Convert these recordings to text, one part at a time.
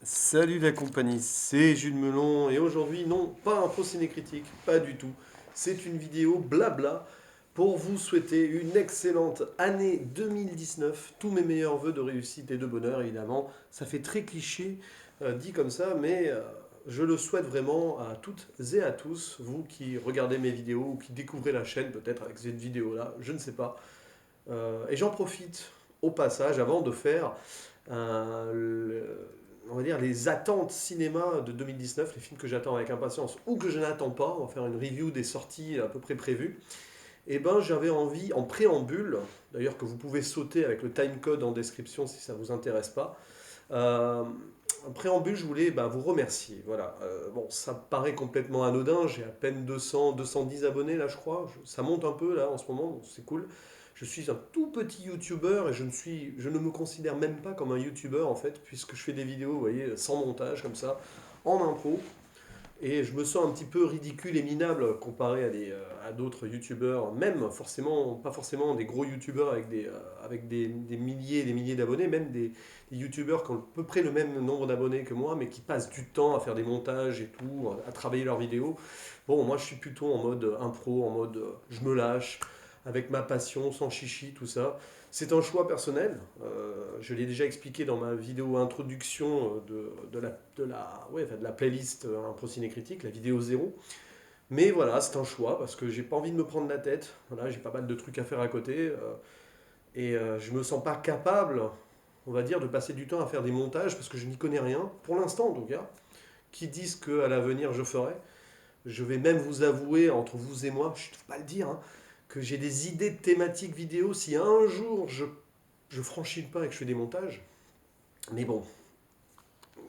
Salut la compagnie, c'est Jules Melon et aujourd'hui non, pas un faux ciné-critique, pas du tout. C'est une vidéo blabla pour vous souhaiter une excellente année 2019, tous mes meilleurs voeux de réussite et de bonheur évidemment. Ça fait très cliché dit comme ça, mais je le souhaite vraiment à toutes et à tous, vous qui regardez mes vidéos ou qui découvrez la chaîne peut-être avec cette vidéo-là, je ne sais pas. Et j'en profite au passage avant de faire on va dire les attentes cinéma de 2019, les films que j'attends avec impatience ou que je n'attends pas. On va faire une review des sorties à peu près prévues. Et ben j'avais envie en préambule, d'ailleurs que vous pouvez sauter avec le timecode en description si ça vous intéresse pas. euh, En préambule, je voulais vous remercier. Voilà. Bon, ça paraît complètement anodin. J'ai à peine 200, 210 abonnés là, je crois. Ça monte un peu là en ce moment, donc c'est cool. Je suis un tout petit YouTuber et je ne me considère même pas comme un YouTuber en fait, puisque je fais des vidéos, vous voyez, sans montage comme ça, en impro. Et je me sens un petit peu ridicule et minable comparé à d'autres youtubeurs, même forcément, pas forcément des gros youtubeurs avec des milliers et des milliers d'abonnés, même des youtubeurs qui ont à peu près le même nombre d'abonnés que moi, mais qui passent du temps à faire des montages et tout, à travailler leurs vidéos. Bon, moi je suis plutôt en mode impro, en mode je me lâche, avec ma passion, sans chichi, tout ça. C'est un choix personnel. Je l'ai déjà expliqué dans ma vidéo introduction de la playlist Un pro ciné critique, la vidéo zéro. Mais voilà, c'est un choix parce que j'ai pas envie de me prendre la tête. Voilà, j'ai pas mal de trucs à faire à côté je me sens pas capable, on va dire, de passer du temps à faire des montages parce que je n'y connais rien, pour l'instant en tout cas. Qui disent qu'à l'avenir je ferai. Je vais même vous avouer, entre vous et moi, je ne peux pas le dire, hein, que j'ai des idées de thématiques vidéo si un jour je franchis le pas et que je fais des montages. Mais bon,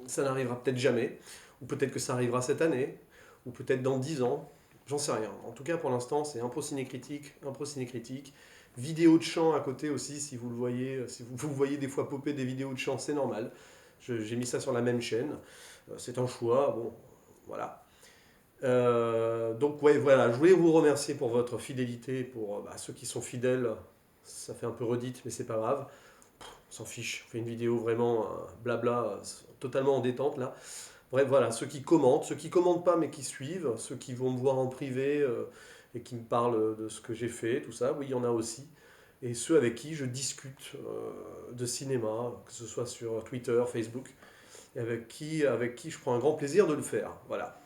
ça n'arrivera peut-être jamais, ou peut-être que ça arrivera cette année, ou peut-être dans 10 ans, j'en sais rien. En tout cas, pour l'instant, c'est impro ciné-critique, impro ciné-critique, vidéo de chant à côté aussi, si vous le voyez, si vous voyez des fois popper des vidéos de chant, c'est normal. J'ai mis ça sur la même chaîne, c'est un choix, bon, voilà. Donc ouais, voilà, je voulais vous remercier pour votre fidélité, pour ceux qui sont fidèles, ça fait un peu redite, mais c'est pas grave, on s'en fiche, on fait une vidéo vraiment blabla, totalement en détente là. Bref, voilà, ceux qui commentent pas mais qui suivent, ceux qui vont me voir en privé et qui me parlent de ce que j'ai fait, tout ça, oui, il y en a aussi. Et ceux avec qui je discute de cinéma, que ce soit sur Twitter, Facebook, et avec qui je prends un grand plaisir de le faire. Voilà.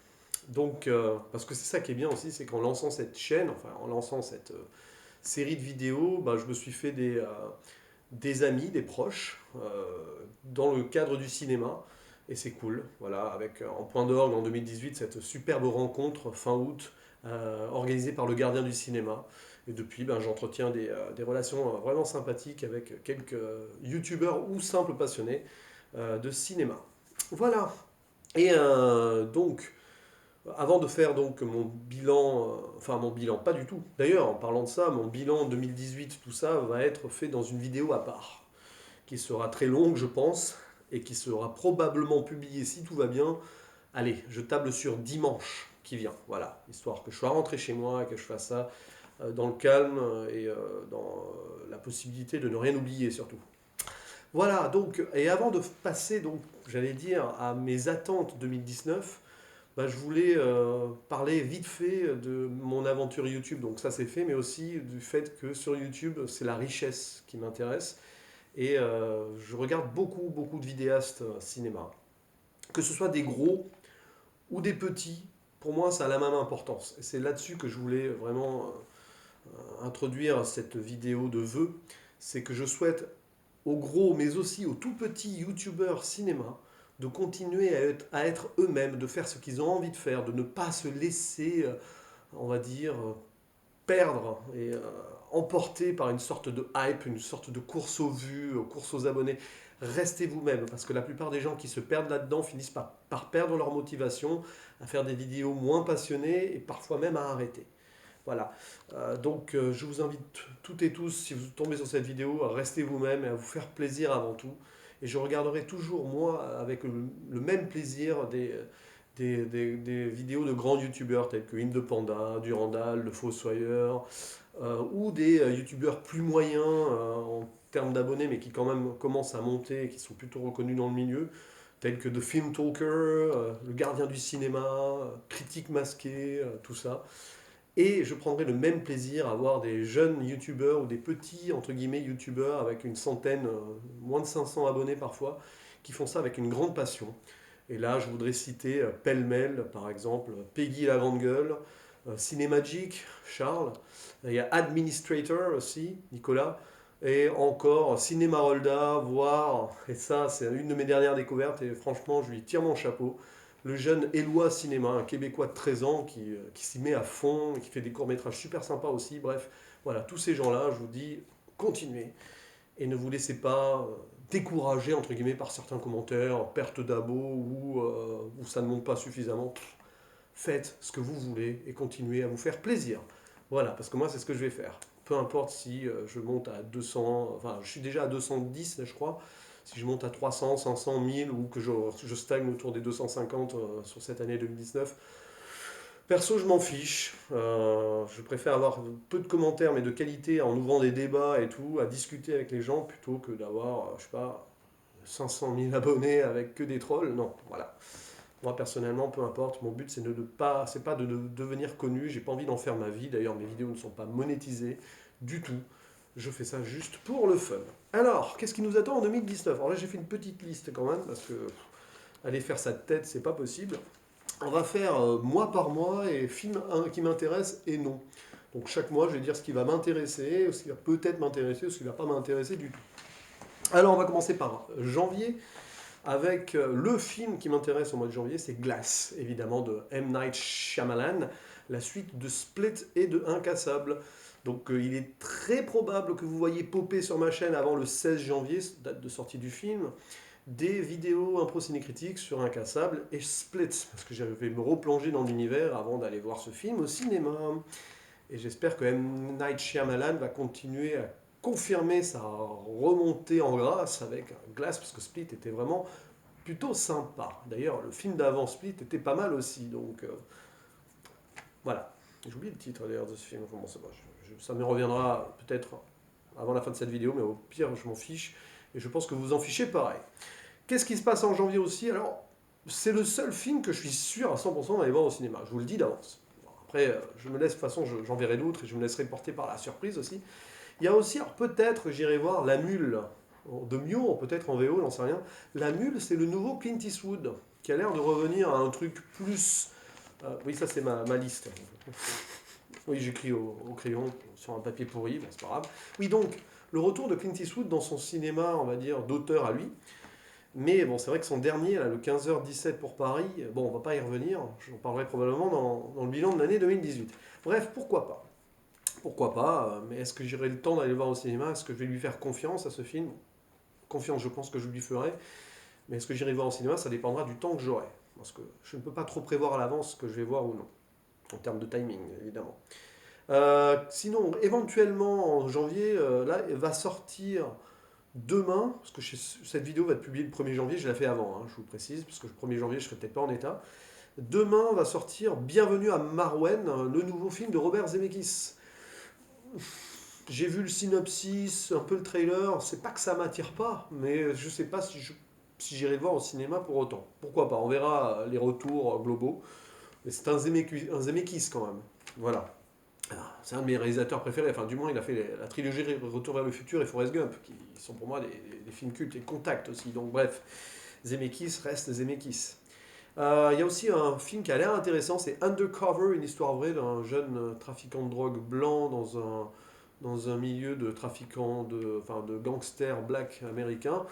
Donc, parce que c'est ça qui est bien aussi, c'est qu'en lançant cette chaîne, enfin en lançant cette série de vidéos, je me suis fait des amis, des proches, dans le cadre du cinéma. Et c'est cool, voilà, avec en point d'orgue en 2018 cette superbe rencontre fin août organisée par le gardien du cinéma. Et depuis, j'entretiens des relations vraiment sympathiques avec quelques youtubeurs ou simples passionnés de cinéma. Voilà. Et donc, avant de faire donc mon bilan, enfin mon bilan, pas du tout. D'ailleurs, en parlant de ça, mon bilan 2018, tout ça va être fait dans une vidéo à part, qui sera très longue, je pense, et qui sera probablement publiée si tout va bien. Allez, je table sur dimanche qui vient, voilà, histoire que je sois rentré chez moi et que je fasse ça dans le calme et dans la possibilité de ne rien oublier surtout. Voilà, donc, et avant de passer, donc, j'allais dire, à mes attentes 2019, je voulais parler vite fait de mon aventure YouTube. Donc ça c'est fait, mais aussi du fait que sur YouTube, c'est la richesse qui m'intéresse. Et je regarde beaucoup, beaucoup de vidéastes cinéma. Que ce soit des gros ou des petits, pour moi ça a la même importance. Et c'est là-dessus que je voulais vraiment introduire cette vidéo de vœux. C'est que je souhaite aux gros, mais aussi aux tout petits youtubeurs cinéma, de continuer à être eux-mêmes, de faire ce qu'ils ont envie de faire, de ne pas se laisser, on va dire, perdre et emporter par une sorte de hype, une sorte de course aux vues, course aux abonnés. Restez vous-même, parce que la plupart des gens qui se perdent là-dedans finissent par perdre leur motivation, à faire des vidéos moins passionnées et parfois même à arrêter. Voilà. Je vous invite toutes et tous, si vous tombez sur cette vidéo, à rester vous-même et à vous faire plaisir avant tout. Et je regarderai toujours, moi, avec le même plaisir des vidéos de grands youtubeurs tels que Indepanda, Durandal, Le Fossoyeur, ou des youtubeurs plus moyens en termes d'abonnés, mais qui quand même commencent à monter et qui sont plutôt reconnus dans le milieu, tels que The Film Talker, Le Gardien du cinéma, Critique masquée, tout ça. Et je prendrai le même plaisir à voir des jeunes youtubeurs ou des petits, entre guillemets, youtubeurs avec une centaine, moins de 500 abonnés parfois, qui font ça avec une grande passion. Et là, je voudrais citer pêle-mêle, par exemple, Peggy la Grande Gueule, Cinémagique, Charles. Il y a Administrator aussi, Nicolas. Et encore Cinéma Rolda, voire, et ça c'est une de mes dernières découvertes, et franchement je lui tire mon chapeau, le jeune Éloi Cinéma, un Québécois de 13 ans qui s'y met à fond, qui fait des courts-métrages super sympas aussi. Bref, voilà, tous ces gens-là, je vous dis, continuez et ne vous laissez pas décourager entre guillemets par certains commentaires, perte d'abo ou ça ne monte pas suffisamment. Faites ce que vous voulez et continuez à vous faire plaisir. Voilà, parce que moi c'est ce que je vais faire. Peu importe si je monte à 200, enfin je suis déjà à 210 je crois, si je monte à 300, 500, 1000 ou que je stagne autour des 250 sur cette année 2019. Perso, je m'en fiche. Je préfère avoir peu de commentaires, mais de qualité, en ouvrant des débats et tout, à discuter avec les gens, plutôt que d'avoir, je sais pas, 500 000 abonnés avec que des trolls. Non, voilà. Moi, personnellement, peu importe. Mon but, c'est pas de devenir connu. J'ai pas envie d'en faire ma vie. D'ailleurs, mes vidéos ne sont pas monétisées du tout. Je fais ça juste pour le fun. Alors, qu'est-ce qui nous attend en 2019? Alors là, j'ai fait une petite liste quand même, parce que aller faire sa tête, c'est pas possible. On va faire mois par mois et film qui m'intéresse et non. Donc chaque mois, je vais dire ce qui va m'intéresser, ce qui va peut-être m'intéresser, ou ce qui ne va pas m'intéresser du tout. Alors on va commencer par janvier, avec le film qui m'intéresse au mois de janvier, c'est Glass, évidemment, de M. Night Shyamalan, la suite de Split et de Incassable. Donc il est très probable que vous voyez popper sur ma chaîne avant le 16 janvier, date de sortie du film, des vidéos impro cinécritiques sur Incassable et Split, parce que j'avais me replonger dans l'univers avant d'aller voir ce film au cinéma. Et j'espère que M. Night Shyamalan va continuer à confirmer sa remontée en grâce avec Glass, parce que Split était vraiment plutôt sympa. D'ailleurs, le film d'avant Split était pas mal aussi, donc voilà. J'ai oublié le titre d'ailleurs de ce film, enfin, bon, ça me reviendra peut-être avant la fin de cette vidéo, mais au pire, je m'en fiche, et je pense que vous en fichez pareil. Qu'est-ce qui se passe en janvier aussi? Alors, c'est le seul film que je suis sûr à 100% d'aller voir au cinéma, je vous le dis d'avance. Bon, après, je me laisse, de toute façon, j'en verrai d'autres, et je me laisserai porter par la surprise aussi. Il y a aussi, alors peut-être j'irai voir La Mule, de Mio, peut-être en VO, j'en sais rien. La Mule, c'est le nouveau Clint Eastwood, qui a l'air de revenir à un truc plus... oui, ça c'est ma liste. Oui, j'écris au crayon sur un papier pourri, bon, c'est pas grave. Oui, donc, le retour de Clint Eastwood dans son cinéma, on va dire, d'auteur à lui. Mais bon, c'est vrai que son dernier, là, le 15h17 pour Paris, bon, on va pas y revenir, j'en parlerai probablement dans le bilan de l'année 2018. Bref, pourquoi pas? Pourquoi pas, mais est-ce que j'aurai le temps d'aller le voir au cinéma? Est-ce que je vais lui faire confiance à ce film? Confiance, je pense que je lui ferai, mais est-ce que j'irai le voir au cinéma? Ça dépendra du temps que j'aurai, parce que je ne peux pas trop prévoir à l'avance ce que je vais voir ou non, en termes de timing, évidemment. Sinon, éventuellement, en janvier, là, va sortir demain, parce que cette vidéo va être publiée le 1er janvier, je la fais avant, hein, je vous précise, parce que le 1er janvier, je serai peut-être pas en état. Demain va sortir Bienvenue à Marwen, le nouveau film de Robert Zemeckis. J'ai vu le synopsis, un peu le trailer, c'est pas que ça m'attire pas, mais je sais pas si j'irai le voir au cinéma pour autant. Pourquoi pas, on verra les retours globaux. Mais c'est un Zemeckis quand même. Voilà. C'est un de mes réalisateurs préférés, enfin du moins il a fait la trilogie Retour vers le futur et Forrest Gump, qui sont pour moi des films cultes, et Contact aussi, donc bref, Zemeckis reste Zemeckis. Il y a aussi un film qui a l'air intéressant, c'est Undercover, une histoire vraie d'un jeune trafiquant de drogue blanc dans un milieu de trafiquants, de gangsters black américains.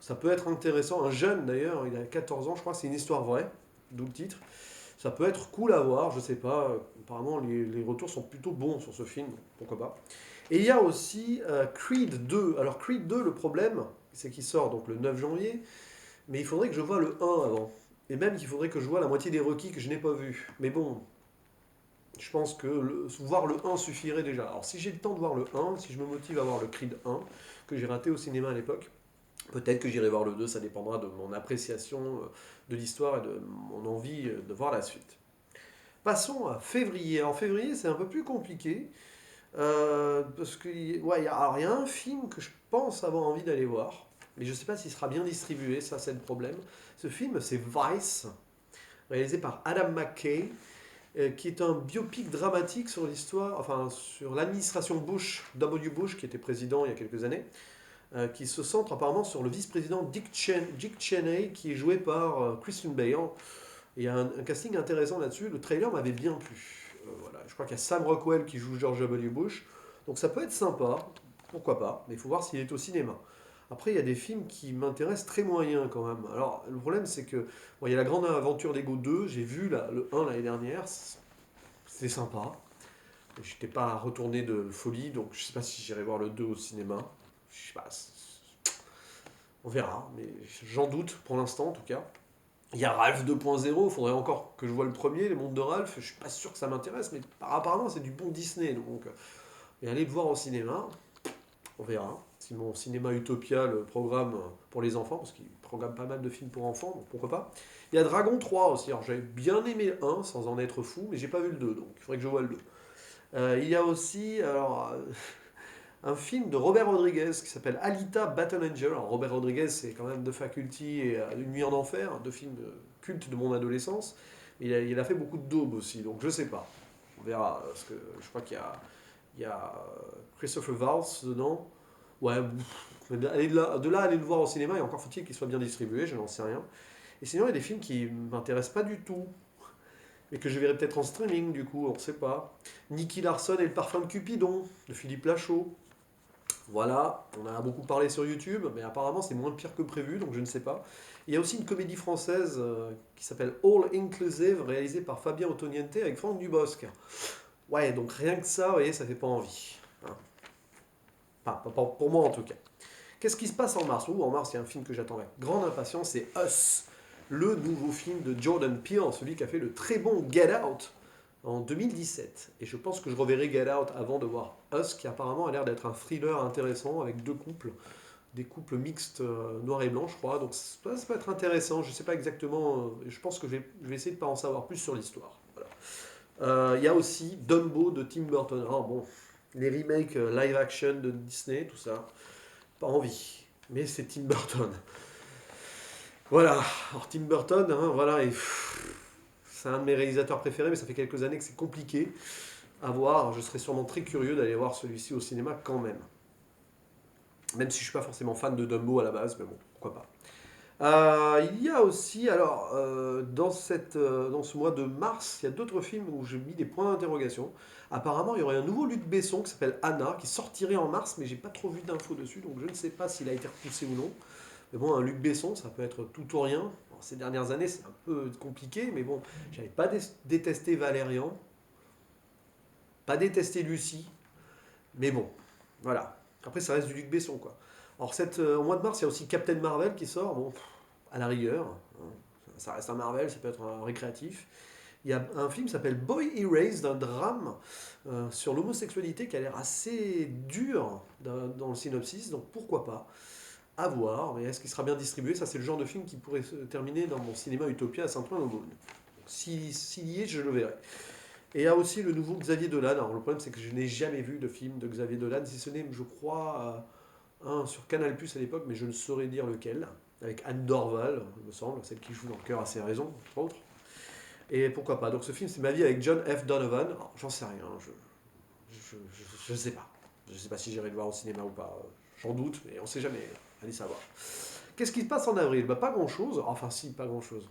Ça peut être intéressant, un jeune d'ailleurs, il a 14 ans je crois, c'est une histoire vraie, d'où le titre. Ça peut être cool à voir, je sais pas, apparemment les retours sont plutôt bons sur ce film, pourquoi pas. Et il y a aussi Creed 2. Alors Creed 2, le problème, c'est qu'il sort donc le 9 janvier, mais il faudrait que je voie le 1 avant. Et même qu'il faudrait que je voie la moitié des requis que je n'ai pas vus. Mais bon, je pense que voir le 1 suffirait déjà. Alors si j'ai le temps de voir le 1, si je me motive à voir le Creed 1, que j'ai raté au cinéma à l'époque, peut-être que j'irai voir le 2, ça dépendra de mon appréciation de l'histoire et de mon envie de voir la suite. Passons à février. En février, c'est un peu plus compliqué. Parce qu'il y a un film que je pense avoir envie d'aller voir. mais je ne sais pas s'il sera bien distribué, ça c'est le problème. Ce film, c'est Vice, réalisé par Adam McKay, qui est un biopic dramatique sur l'histoire, enfin sur l'administration Bush, W. Bush, qui était président il y a quelques années, qui se centre apparemment sur le vice-président Dick Cheney, qui est joué par Christian Bale. Et il y a un casting intéressant là-dessus. Le trailer m'avait bien plu. Voilà. Je crois qu'il y a Sam Rockwell qui joue George W. Bush. Donc ça peut être sympa, pourquoi pas, mais il faut voir s'il est au cinéma. Après, il y a des films qui m'intéressent très moyens quand même. Alors, le problème, c'est que bon, il y a La Grande Aventure d'Ego 2, j'ai vu le 1 l'année dernière, c'était sympa. Je n'étais pas retourné de folie, donc je ne sais pas si j'irai voir le 2 au cinéma. Je sais pas, on verra, mais j'en doute pour l'instant en tout cas. Il y a Ralph 2.0, il faudrait encore que je vois le premier, Les Mondes de Ralph. Je suis pas sûr que ça m'intéresse, mais apparemment c'est du bon Disney. Donc, et aller le voir au cinéma, on verra. Si mon cinéma Utopia le programme pour les enfants, parce qu'il programme pas mal de films pour enfants, donc pourquoi pas. Il y a Dragon 3 aussi. Alors j'avais bien aimé le 1 sans en être fou, mais j'ai pas vu le 2, donc il faudrait que je voie le 2. Il y a aussi un film de Robert Rodriguez qui s'appelle Alita Battle Angel. Alors Robert Rodriguez, c'est quand même The Faculty et Une nuit en enfer, deux films cultes de mon adolescence. Il a fait beaucoup de daubes aussi, donc je sais pas. On verra, parce que je crois qu'il y a Christopher Waltz dedans. Ouais, de là à aller le voir au cinéma, et encore faut-il qu'il soit bien distribué, je n'en sais rien. Et sinon, il y a des films qui m'intéressent pas du tout, et que je verrai peut-être en streaming du coup, on ne sait pas. Nicky Larson et le parfum de Cupidon, de Philippe Lachaud. Voilà, on en a beaucoup parlé sur YouTube, mais apparemment c'est moins pire que prévu, donc je ne sais pas. Il y a aussi une comédie française qui s'appelle All Inclusive, réalisée par Fabien Ottoniente avec Franck Dubosc. Ouais, donc rien que ça, vous voyez, ça fait pas envie. Hein. Pas pour moi en tout cas. Qu'est-ce qui se passe en mars? En mars, il y a un film que j'attends avec grande impatience, c'est Us, le nouveau film de Jordan Peele, celui qui a fait le très bon Get Out en 2017. Et je pense que je reverrai Get Out avant de voir Us, qui apparemment a l'air d'être un thriller intéressant avec deux couples, des couples mixtes noir et blanc, je crois. Donc ça peut être intéressant. Je ne sais pas exactement. Je pense que je vais essayer de ne pas en savoir plus sur l'histoire. Voilà. Il y a aussi Dumbo de Tim Burton. Alors bon, les remakes live action de Disney, tout ça, pas envie. Mais c'est Tim Burton. Voilà. Alors Tim Burton, hein, voilà, c'est un de mes réalisateurs préférés, mais ça fait quelques années que c'est compliqué à voir. Je serais sûrement très curieux d'aller voir celui-ci au cinéma quand même. Même si je ne suis pas forcément fan de Dumbo à la base, mais bon, pourquoi pas. Il y a aussi, alors, dans ce mois de mars, il y a d'autres films où j'ai mis des points d'interrogation. Apparemment, il y aurait un nouveau Luc Besson qui s'appelle Anna, qui sortirait en mars, mais j'ai pas trop vu d'infos dessus, donc je ne sais pas s'il a été repoussé ou non. Mais bon, un Luc Besson, ça peut être tout ou rien. Bon, ces dernières années, c'est un peu compliqué, mais bon, j'avais pas détesté Valérian, pas détesté Lucie, mais bon, voilà. Après, ça reste du Luc Besson, quoi. Alors, au mois de mars, il y a aussi Captain Marvel qui sort, bon, à la rigueur, hein, ça reste un Marvel, ça peut être un récréatif. Il y a un film qui s'appelle Boy Erased, un drame sur l'homosexualité qui a l'air assez dur dans le synopsis, donc pourquoi pas. À voir, mais est-ce qu'il sera bien distribué? Ça, c'est le genre de film qui pourrait se terminer dans mon cinéma Utopia à Saint-Ouen-l'Aumône. S'il y est, je le verrai. Et il y a aussi le nouveau Xavier Dolan. Alors, le problème, c'est que je n'ai jamais vu de film de Xavier Dolan, si ce n'est, je crois, un sur Canal Plus à l'époque, mais je ne saurais dire lequel. Avec Anne Dorval, il me semble, celle qui joue dans Le cœur a ses raisons, entre autres. Et pourquoi pas. Donc, ce film, c'est Ma vie avec John F. Donovan. Alors, j'en sais rien, je ne sais pas. Je ne sais pas si j'irai le voir au cinéma ou pas. J'en doute, mais on ne sait jamais. Allez savoir. Qu'est-ce qui se passe en avril? Bah, pas grand-chose. Enfin, si, pas grand-chose.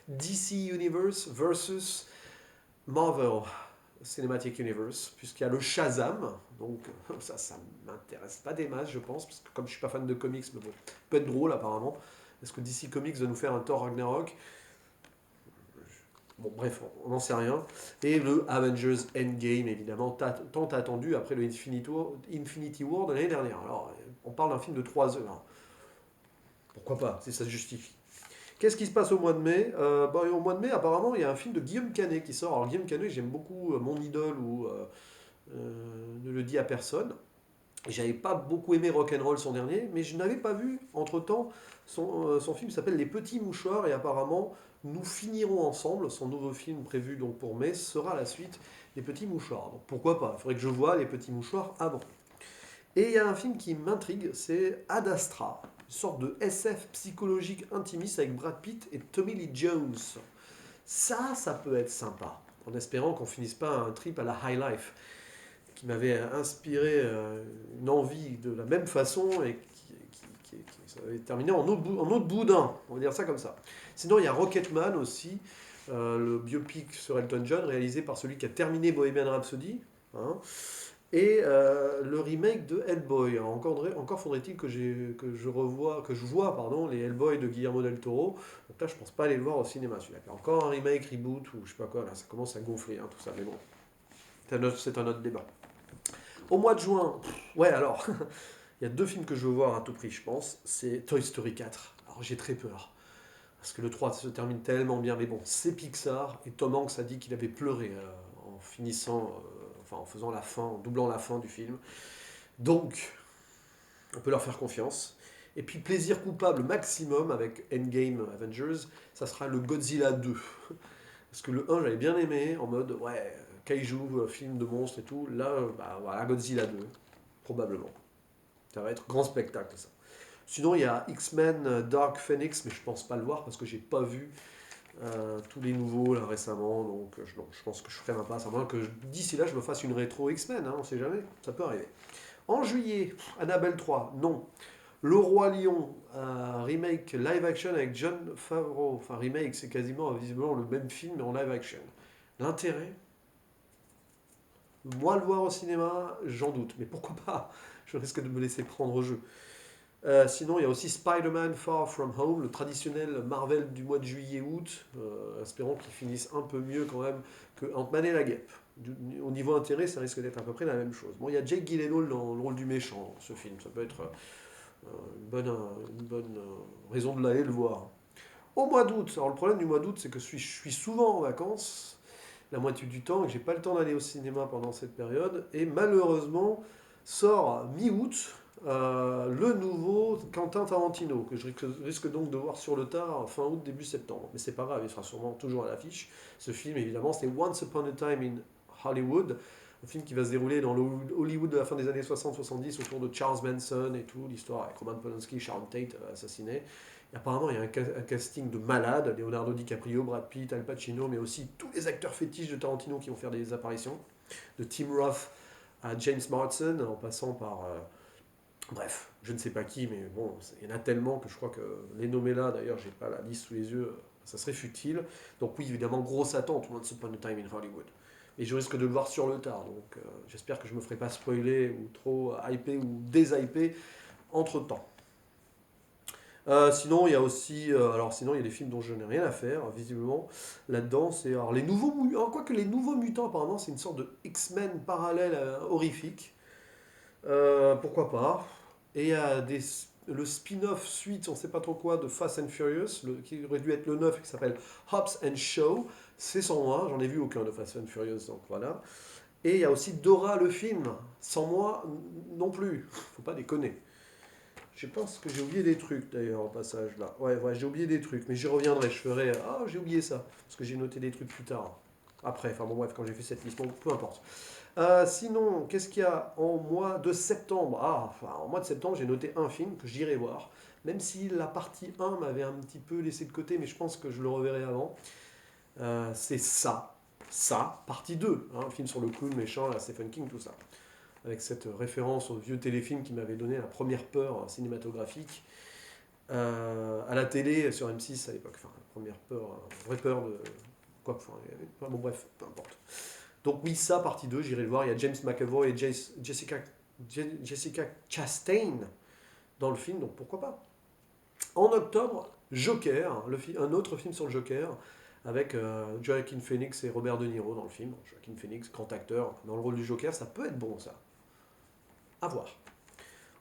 DC Universe versus Marvel Cinematic Universe, puisqu'il y a le Shazam. Donc, ça m'intéresse pas des masses, je pense, parce que comme je suis pas fan de comics, mais bon, peut être drôle apparemment. Est-ce que DC Comics va nous faire un Thor Ragnarok? Bon, bref, on n'en sait rien. Et le Avengers Endgame, évidemment, tant attendu après le Infinity War de l'année dernière. Alors, on parle d'un film de 3 heures. Pourquoi pas, si ça se justifie. Qu'est-ce qui se passe au mois de mai? Au mois de mai, apparemment, il y a un film de Guillaume Canet qui sort. Alors, Guillaume Canet, j'aime beaucoup Mon idole ou Ne le dis à personne. J'avais pas beaucoup aimé Rock'n'Roll son dernier, mais je n'avais pas vu, entre-temps, son film s'appelle Les Petits Mouchoirs, et apparemment, Nous finirons ensemble. Son nouveau film prévu donc pour mai sera la suite Les Petits Mouchoirs. Donc pourquoi pas? Il faudrait que je voie Les Petits Mouchoirs avant. Et il y a un film qui m'intrigue, c'est Ad Astra, une sorte de SF psychologique intimiste avec Brad Pitt et Tommy Lee Jones. Ça peut être sympa, en espérant qu'on finisse pas un trip à la High Life, qui m'avait inspiré une envie de la même façon et qui s'avait terminé en autre boudin, on va dire ça comme ça. Sinon, il y a Rocketman aussi, le biopic sur Elton John, réalisé par celui qui a terminé Bohemian Rhapsody, hein, et le remake de Hellboy. Alors, encore faudrait-il que je vois les Hellboy de Guillermo del Toro. Donc là, je pense pas aller le voir au cinéma, celui-là. Encore un remake, reboot, ou je sais pas quoi, là, ça commence à gonfler, hein, tout ça, mais bon, c'est un autre débat. Au mois de juin, ouais, alors, il y a deux films que je veux voir à tout prix, je pense. C'est Toy Story 4. Alors, j'ai très peur. Parce que le 3 se termine tellement bien, mais bon, c'est Pixar, et Tom Hanks a dit qu'il avait pleuré en finissant, en faisant la fin, en doublant la fin du film. Donc, on peut leur faire confiance. Et puis, plaisir coupable maximum avec Endgame Avengers, ça sera le Godzilla 2. Parce que le 1, j'avais bien aimé, en mode, ouais, kaiju, film de monstres et tout. Là, bah voilà, Godzilla 2, probablement. Ça va être grand spectacle, ça. Sinon, il y a X-Men Dark Phoenix, mais je pense pas le voir parce que j'ai pas vu tous les nouveaux là récemment, donc je pense que je ferai ma passe, à moins que d'ici là je me fasse une rétro X-Men, hein, on sait jamais, ça peut arriver. En juillet, Annabelle 3, non. Le Roi Lion, remake live action avec John Favreau, enfin remake, c'est quasiment visiblement le même film mais en live action. L'intérêt, moi le voir au cinéma, j'en doute, mais pourquoi pas? Je risque de me laisser prendre au jeu. Sinon, il y a aussi Spider-Man Far From Home, le traditionnel Marvel du mois de juillet-août. Espérons qu'il finisse un peu mieux quand même que Ant-Man et la Guêpe. Au niveau intérêt, ça risque d'être à peu près la même chose. Bon, il y a Jake Gyllenhaal dans le rôle du méchant dans ce film. Ça peut être une bonne raison de l'aller le voir. Au mois d'août, alors le problème du mois d'août, c'est que je suis souvent en vacances, la moitié du temps, et que j'ai pas le temps d'aller au cinéma pendant cette période. Et malheureusement, sort mi-août le nouveau Quentin Tarantino, que je risque donc de voir sur le tard fin août, début septembre. Mais c'est pas grave, il sera sûrement toujours à l'affiche. Ce film, évidemment, c'est Once Upon a Time in Hollywood, un film qui va se dérouler dans le Hollywood de la fin des années 60-70 autour de Charles Manson et tout, l'histoire avec Roman Polanski, Sharon Tate assassiné. Et apparemment, il y a un casting de malades, Leonardo DiCaprio, Brad Pitt, Al Pacino, mais aussi tous les acteurs fétiches de Tarantino qui vont faire des apparitions, de Tim Roth à James Marsden, en passant par bref, je ne sais pas qui, mais bon, il y en a tellement que je crois que les nommer là, d'ailleurs, j'ai pas la liste sous les yeux, ça serait futile. Donc oui, évidemment, grosse attente, Once Upon a Time in Hollywood. Et je risque de le voir sur le tard, donc j'espère que je me ferai pas spoiler ou trop hyper ou déshyper entre temps. Sinon, il y a aussi, sinon il y a des films dont je n'ai rien à faire, visiblement, là-dedans. C'est alors les nouveaux, quoique les nouveaux mutants, apparemment, c'est une sorte de X-Men parallèle horrifique. Pourquoi pas. Et il y a le spin-off suite, on ne sait pas trop quoi, de Fast and Furious, qui aurait dû être le 9 et qui s'appelle Hobbs and Shaw. C'est sans moi, j'en ai vu aucun de Fast and Furious, donc voilà. Et il y a aussi Dora le film, sans moi non plus. Faut pas déconner. Je pense que j'ai oublié des trucs d'ailleurs au passage là. Ouais, j'ai oublié des trucs, mais j'y reviendrai. Je ferai. Ah, j'ai oublié ça. Parce que j'ai noté des trucs plus tard. Après, enfin bon, bref, quand j'ai fait cette liste, bon, peu importe. Sinon, qu'est-ce qu'il y a en mois de septembre? En mois de septembre, j'ai noté un film que j'irai voir. Même si la partie 1 m'avait un petit peu laissé de côté, mais je pense que je le reverrai avant. C'est ça. Ça, partie 2. Hein, un film sur le clown méchant, la Stephen King, tout ça. Avec cette référence au vieux téléfilm qui m'avait donné la première peur cinématographique à la télé sur M6 à l'époque. Enfin, la première peur, vraie peur de. Quoi, bon, bref, peu importe. Donc oui, ça, partie 2, j'irai le voir. Il y a James McAvoy et Jessica Chastain dans le film, donc pourquoi pas. En octobre, Joker, un autre film sur le Joker, avec Joaquin Phoenix et Robert De Niro dans le film. Joaquin Phoenix, grand acteur, dans le rôle du Joker, ça peut être bon ça. À voir.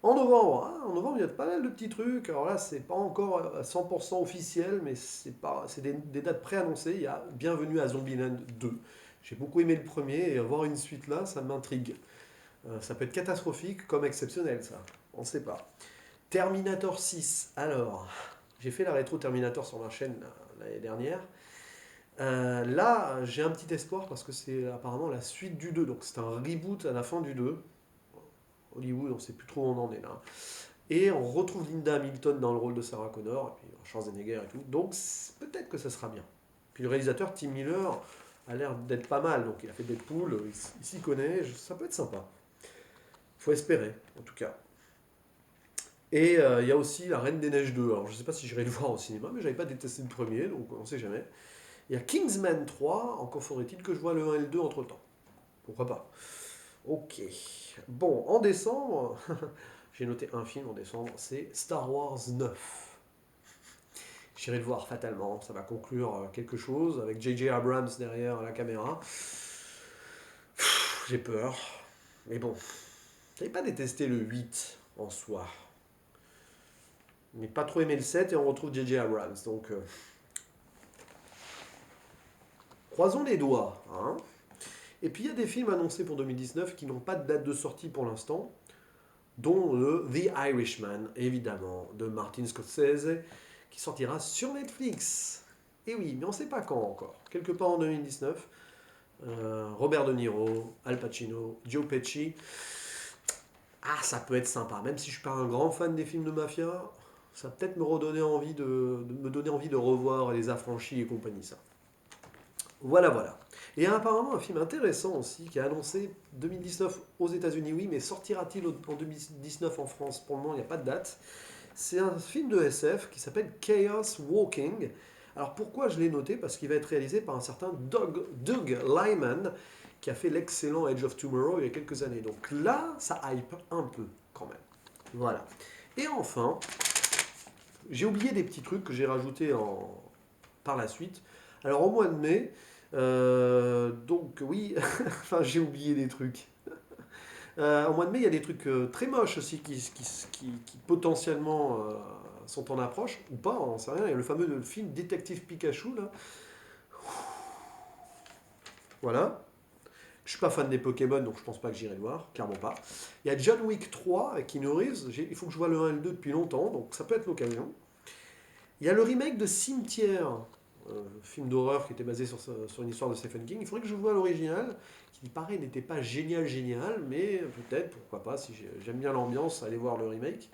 En novembre, il y a pas mal de petits trucs. Alors là, c'est pas encore à 100% officiel, mais c'est des dates préannoncées. Il y a Bienvenue à Zombieland 2. J'ai beaucoup aimé le premier et avoir une suite là, ça m'intrigue. Ça peut être catastrophique comme exceptionnel, ça. On ne sait pas. Terminator 6. Alors, j'ai fait la rétro Terminator sur ma chaîne l'année dernière. Là, j'ai un petit espoir parce que c'est apparemment la suite du 2. Donc c'est un reboot à la fin du 2. Hollywood, on ne sait plus trop où on en est là. Et on retrouve Linda Hamilton dans le rôle de Sarah Connor, et puis Schwarzenegger et tout. Donc peut-être que ça sera bien. Puis le réalisateur Tim Miller a l'air d'être pas mal. Donc il a fait Deadpool, il s'y connaît, ça peut être sympa. Faut espérer, en tout cas. Et il y a aussi La Reine des Neiges 2. Alors je sais pas si j'irai le voir au cinéma, mais j'avais pas détesté le premier, donc on sait jamais. Il y a Kingsman 3, encore faudrait-il que je vois le 1 et le 2 entre temps. Pourquoi pas. Ok. Bon, en décembre, j'ai noté un film en décembre, c'est Star Wars 9. J'irai le voir fatalement, ça va conclure quelque chose avec J.J. Abrams derrière la caméra. J'ai peur. Mais bon, j'avais pas détesté le 8 en soi. Mais pas trop aimé le 7 et on retrouve J.J. Abrams. Donc, croisons les doigts. Hein. Et puis il y a des films annoncés pour 2019 qui n'ont pas de date de sortie pour l'instant, dont le The Irishman, évidemment, de Martin Scorsese, qui sortira sur Netflix. Et oui, mais on ne sait pas quand encore. Quelque part en 2019. Robert De Niro, Al Pacino, Joe Pesci. Ah, ça peut être sympa. Même si je ne suis pas un grand fan des films de mafia, ça va peut-être me redonner envie de me donner envie de revoir Les Affranchis et compagnie, ça. Voilà, voilà. Et il y a apparemment un film intéressant aussi qui est annoncé 2019 aux États-Unis, oui, mais sortira-t-il en 2019 en France? Pour le moment, il n'y a pas de date. C'est un film de SF qui s'appelle Chaos Walking. Alors pourquoi je l'ai noté? Parce qu'il va être réalisé par un certain Doug Liman qui a fait l'excellent Edge of Tomorrow il y a quelques années. Donc là, ça hype un peu quand même. Voilà. Et enfin, j'ai oublié des petits trucs que j'ai rajoutés par la suite. Alors au mois de mai, donc oui, enfin j'ai oublié des trucs. Au mois de mai, il y a des trucs très moches aussi qui potentiellement sont en approche, ou pas, on sait rien. Il y a le fameux film Détective Pikachu, là. Voilà. Je suis pas fan des Pokémon, donc je pense pas que j'irai le voir, clairement pas. Il y a John Wick 3 avec Keanu Reeves. Il faut que je vois le 1 et le 2 depuis longtemps, donc ça peut être l'occasion. Il y a le remake de Cimetière, film d'horreur qui était basé sur une histoire de Stephen King. Il faudrait que je voie l'original, qui il paraît n'était pas génial, mais peut-être, pourquoi pas, si j'aime bien l'ambiance, aller voir le remake.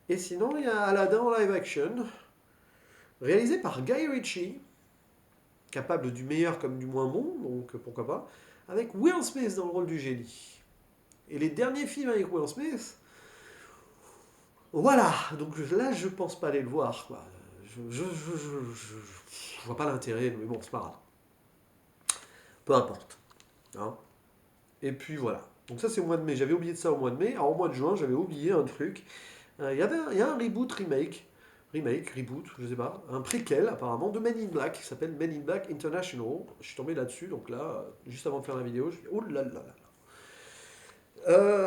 Et sinon, il y a Aladdin en live action, réalisé par Guy Ritchie, capable du meilleur comme du moins bon, donc pourquoi pas, avec Will Smith dans le rôle du génie. Et les derniers films avec Will Smith, voilà, donc là je pense pas aller le voir, quoi. Je vois pas l'intérêt, mais bon, c'est pas grave. Peu importe. Hein. Et puis voilà. Donc ça c'est au mois de mai. J'avais oublié de ça au mois de mai. Alors au mois de juin, j'avais oublié un truc. Il y a un reboot, reboot, je sais pas, un préquel apparemment de Men in Black qui s'appelle Men in Black International. Je suis tombé là-dessus, donc là, juste avant de faire la vidéo, je me dis oh là là là.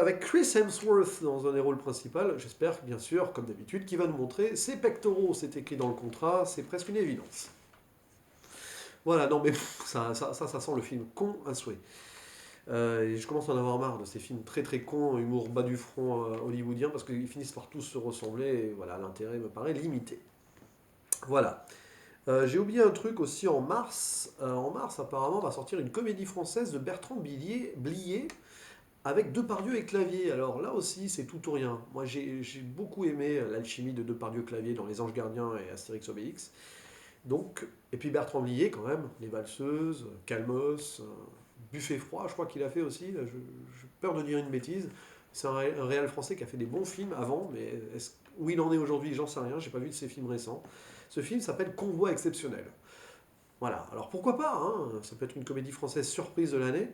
Avec Chris Hemsworth dans un des rôles principaux, j'espère bien sûr, comme d'habitude, qu'il va nous montrer ses pectoraux. C'est écrit dans le contrat, c'est presque une évidence. Voilà, non mais ça sent le film con à souhait. Et je commence à en avoir marre de ces films très très cons, humour bas du front hollywoodien, parce qu'ils finissent par tous se ressembler, et voilà, l'intérêt me paraît limité. Voilà. J'ai oublié un truc aussi en mars. En mars, apparemment, va sortir une comédie française de Bertrand Blier avec Depardieu et Clavier. Alors là aussi, c'est tout ou rien. Moi, j'ai beaucoup aimé l'alchimie de Depardieu Clavier dans Les Anges Gardiens et Astérix Obélix. Donc, et puis Bertrand Blier, quand même, Les Valseuses, Calmos, Buffet froid, je crois qu'il a fait aussi. J'ai peur de dire une bêtise. C'est un réal français qui a fait des bons films avant, mais où il en est aujourd'hui, j'en sais rien. J'ai pas vu de ses films récents. Ce film s'appelle Convoi exceptionnel. Voilà. Alors pourquoi pas hein. Ça peut être une comédie française surprise de l'année.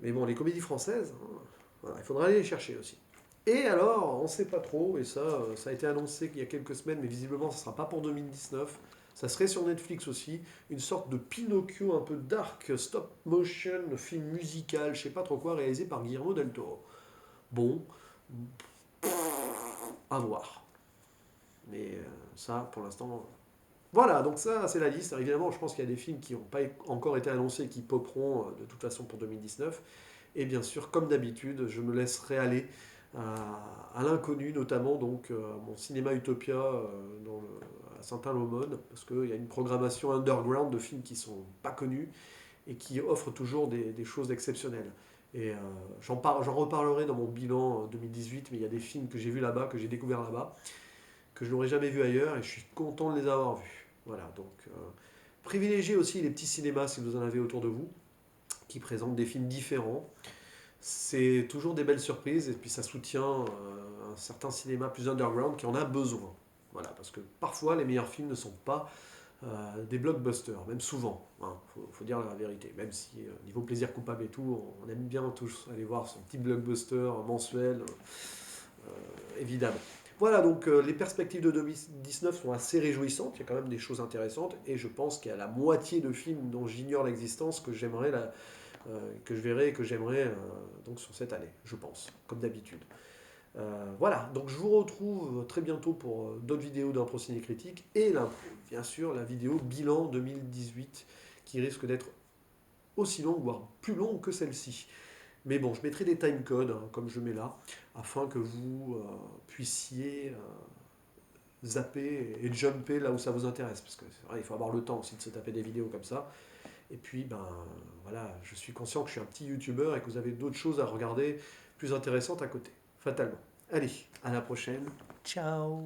Mais bon, les comédies françaises, hein, voilà, il faudra aller les chercher aussi. Et alors, on ne sait pas trop, et ça a été annoncé il y a quelques semaines, mais visiblement, ça ne sera pas pour 2019. Ça serait sur Netflix aussi, une sorte de Pinocchio un peu dark, stop motion, film musical, je sais pas trop quoi, réalisé par Guillermo del Toro. Bon, à voir. Mais ça, pour l'instant. Voilà, donc ça, c'est la liste. Alors, évidemment, je pense qu'il y a des films qui n'ont pas encore été annoncés et qui poperont de toute façon pour 2019. Et bien sûr, comme d'habitude, je me laisserai aller à l'inconnu, notamment donc mon cinéma Utopia à Saint-Alamone, parce qu'il y a une programmation underground de films qui sont pas connus et qui offrent toujours des choses exceptionnelles. Et j'en reparlerai dans mon bilan 2018, mais il y a des films que j'ai vus là-bas, que j'ai découverts là-bas, que je n'aurais jamais vus ailleurs, et je suis content de les avoir vus. Voilà, donc privilégiez aussi les petits cinémas si vous en avez autour de vous, qui présentent des films différents. C'est toujours des belles surprises, et puis ça soutient un certain cinéma plus underground qui en a besoin. Voilà, parce que parfois les meilleurs films ne sont pas des blockbusters, même souvent, hein, faut dire la vérité. Même si, niveau plaisir coupable et tout, on aime bien tous aller voir son petit blockbuster mensuel, évidemment. Voilà, donc les perspectives de 2019 sont assez réjouissantes, il y a quand même des choses intéressantes, et je pense qu'il y a la moitié de films dont j'ignore l'existence que j'aimerais, que je verrai et que j'aimerais donc sur cette année, je pense, comme d'habitude. Voilà, donc je vous retrouve très bientôt pour d'autres vidéos d'impro ciné critique et bien sûr la vidéo bilan 2018 qui risque d'être aussi longue, voire plus longue que celle-ci. Mais bon, je mettrai des timecodes, hein, comme je mets là, afin que vous puissiez zapper et jumper là où ça vous intéresse. Parce que c'est vrai, il faut avoir le temps aussi de se taper des vidéos comme ça. Et puis, ben voilà, je suis conscient que je suis un petit youtubeur et que vous avez d'autres choses à regarder plus intéressantes à côté, fatalement. Allez, à la prochaine. Ciao.